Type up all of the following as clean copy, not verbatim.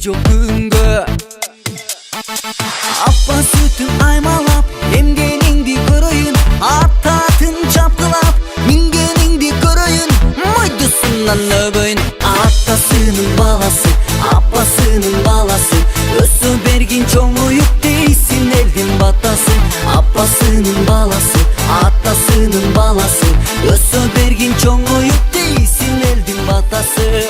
çok büngö. Appa sütün aymalap emgeningdi kırayın, attatın çapkılap mingeningdi kırayın. Maydısından nöböyn attasının balası, appasının balası. Össü bergin çoğuyup değilsin eldin batası. Appasının balası, attasının balası. Össü bergin çoğuyup değilsin eldin batası.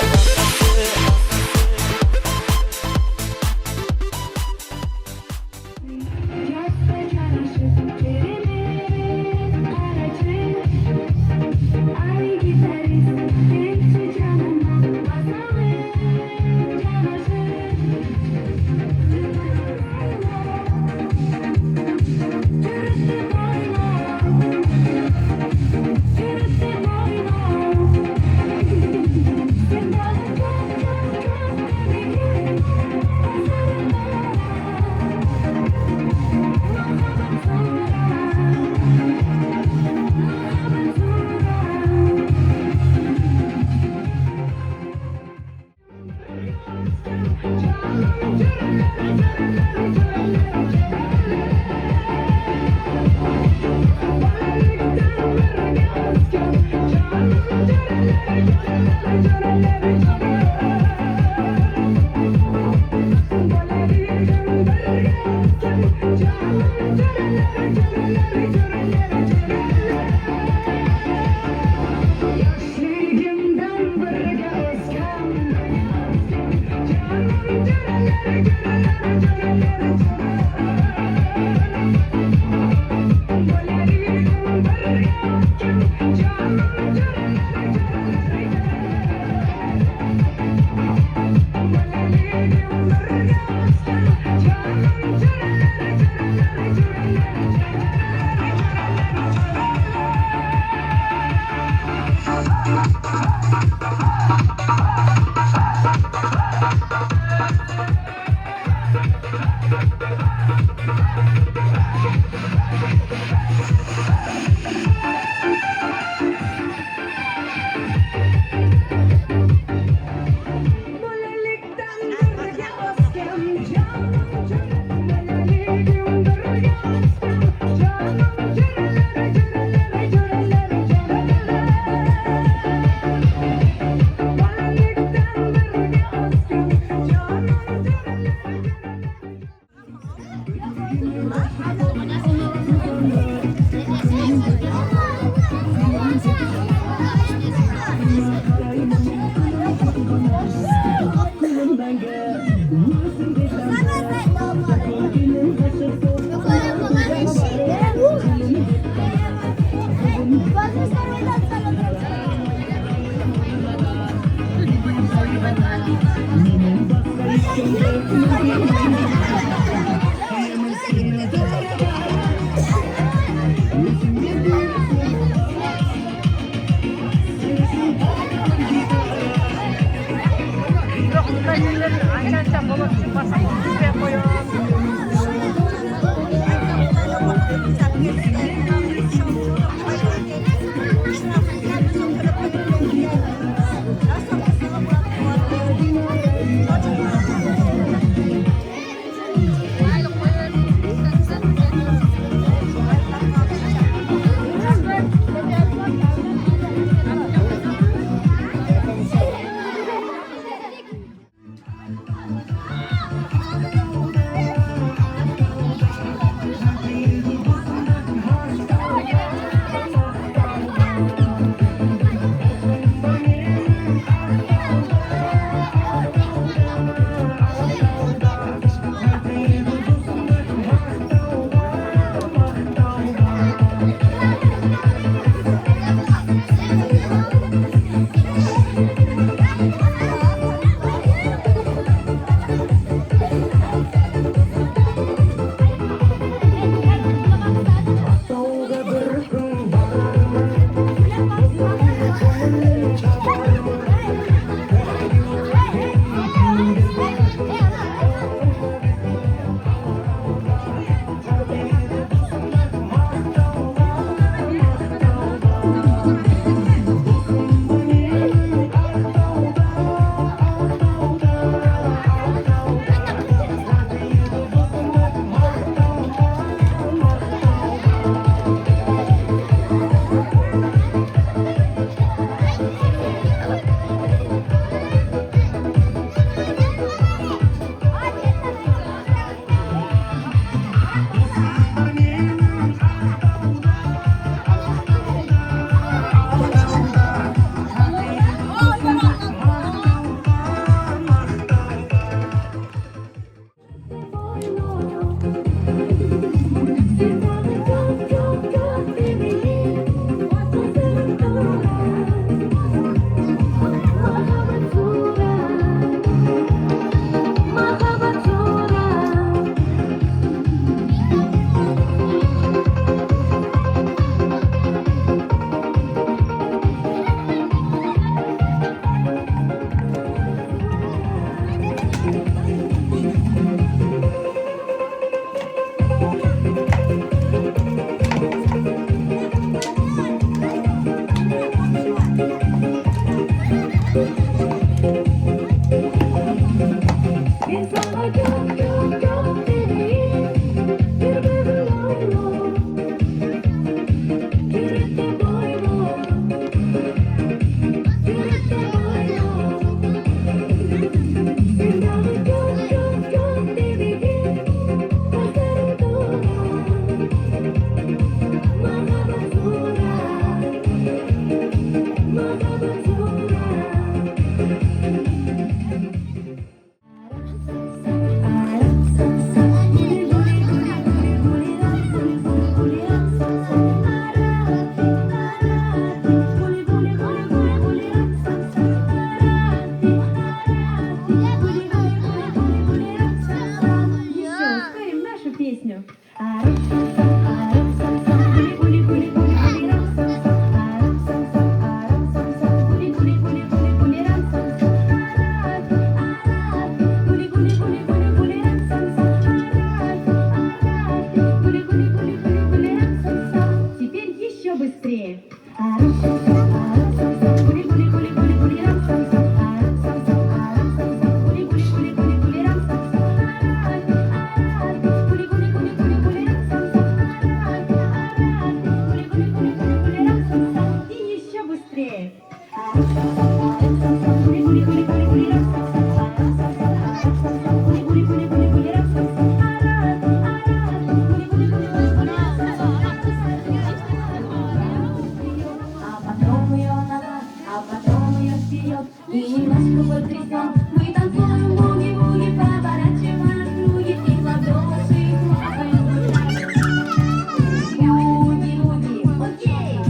И немножко потрясем, мы танцуем буги-вуги, поворачиваем круги и в ладоши хлопаем вот так. Буги-вуги, окей.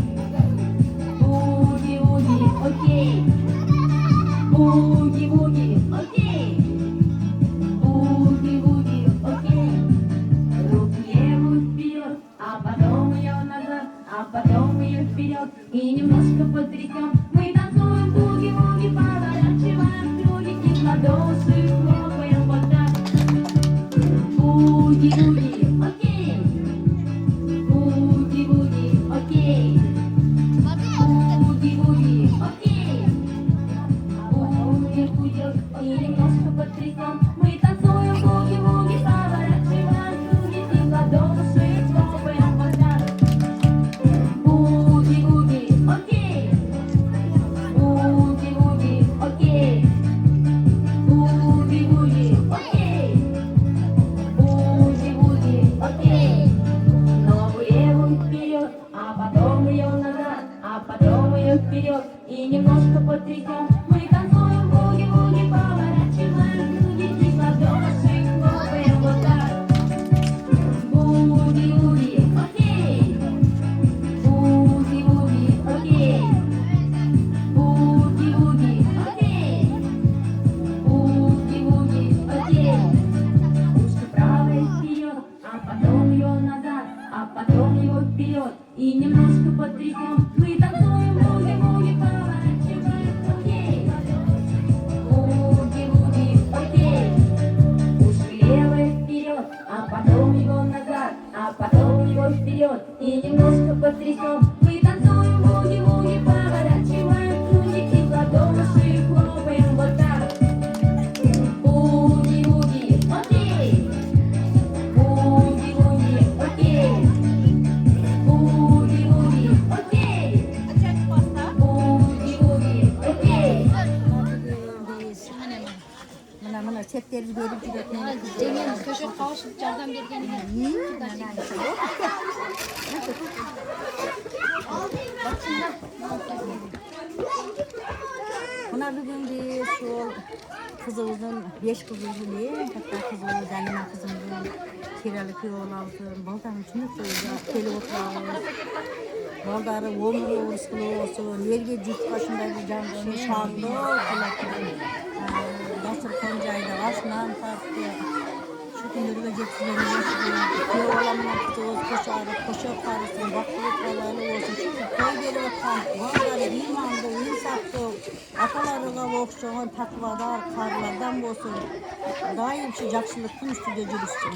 Буги-вуги, окей. Буги-вуги, окей. Буги-вуги, и немножко потрясем, мы танцуем буги-вуги, поворачиваем круги и в ладоши хлопаем вот так. Вперед и немножко потрясем. Мы танцуем буги-вуги, поворачиваем круги и в ладоши хлопаем вот так. Буги-вуги, окей. Буги-вуги, окей. Буги-вуги, окей. Буги-вуги, окей. Ручки правой вперед, а потом ее назад, а потом его вперед и немножко потрясем. Мы танцуем буги-вуги, поворачиваем круги. Буги-вуги, окей. Ушки левой вперед, а потом его назад, а потом его вперед и немножко потрясем. Мы танцуем буги-вуги, поворачиваем круги и в ладоши хлопаем вот так. Буги-вуги, окей. Буги-вуги, окей. Буги-вуги, окей. Буги-вуги, окей. Mına setleri verip gidiyor. Cengiz köşe kavuşup candan bergeniga. Buna bugün biz şu kızımızın 5 kızımızın değil, hatta kızımız Alima kızımızın kiralık yol aldı. Baldarın çünkü teli oturalım. Baldarı omuru uğruşkulu olsun. Yerge cürt başındaki canlısı şanlı kulaklı. Dasır koncaydı, aslan tarttı. Şu günleri ve cepsilerini yaşıyor. Köy olamına kızımız koşarıp, koşup karısın, baktırıp olaylı olsun. Çünkü köy geri bakan, baldarı imandı, insafdı. Atalarına okşayan takvadar, karlardan olsun. Daim şu jakşılıktın üstüde жүрүшсүн.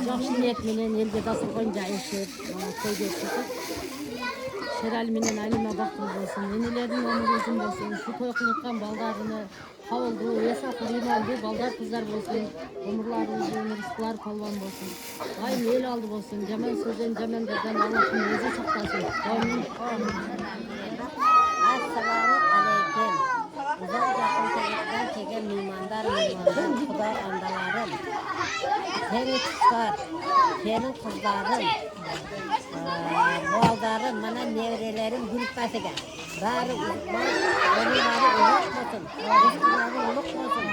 Жақсы ниет менен элге дастархан жайышып, көйгөй чыгып, Шерали менен Алима бактылуу болсун, энелердин өмүрү узун болсун, ушу той кылып балдарыны кабылдуу, эсафыр ыймандуу балдар кыздар болсун, өмүрлөрү узун, рызкылары полбон болсун. Айым эл алды болсун, жаман сөздөн, жамандардан Аллахтын өзү сактасын. Амин. Assalamu alaikum. Uzak yakın sebepten çeken mimandarım, Kuda andalarım. Senin kızlar, senin kızların, boğazlarım, bana nevrelerim gülpesiga. Bari uzman, onları uluk olsun, rızkıları uluk olsun.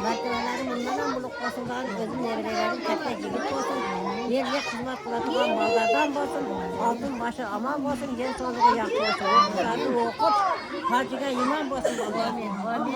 Mertebelerim bundan uluk olsun, bana özüm nevrelerim tepe jigit olsun. Yerge hizmet kılatılan boğazlardan olsun, altın başı aman olsun, gen soluğu yakı olsun. Kızları okup, harcıga iman olsun. Amin. Amin.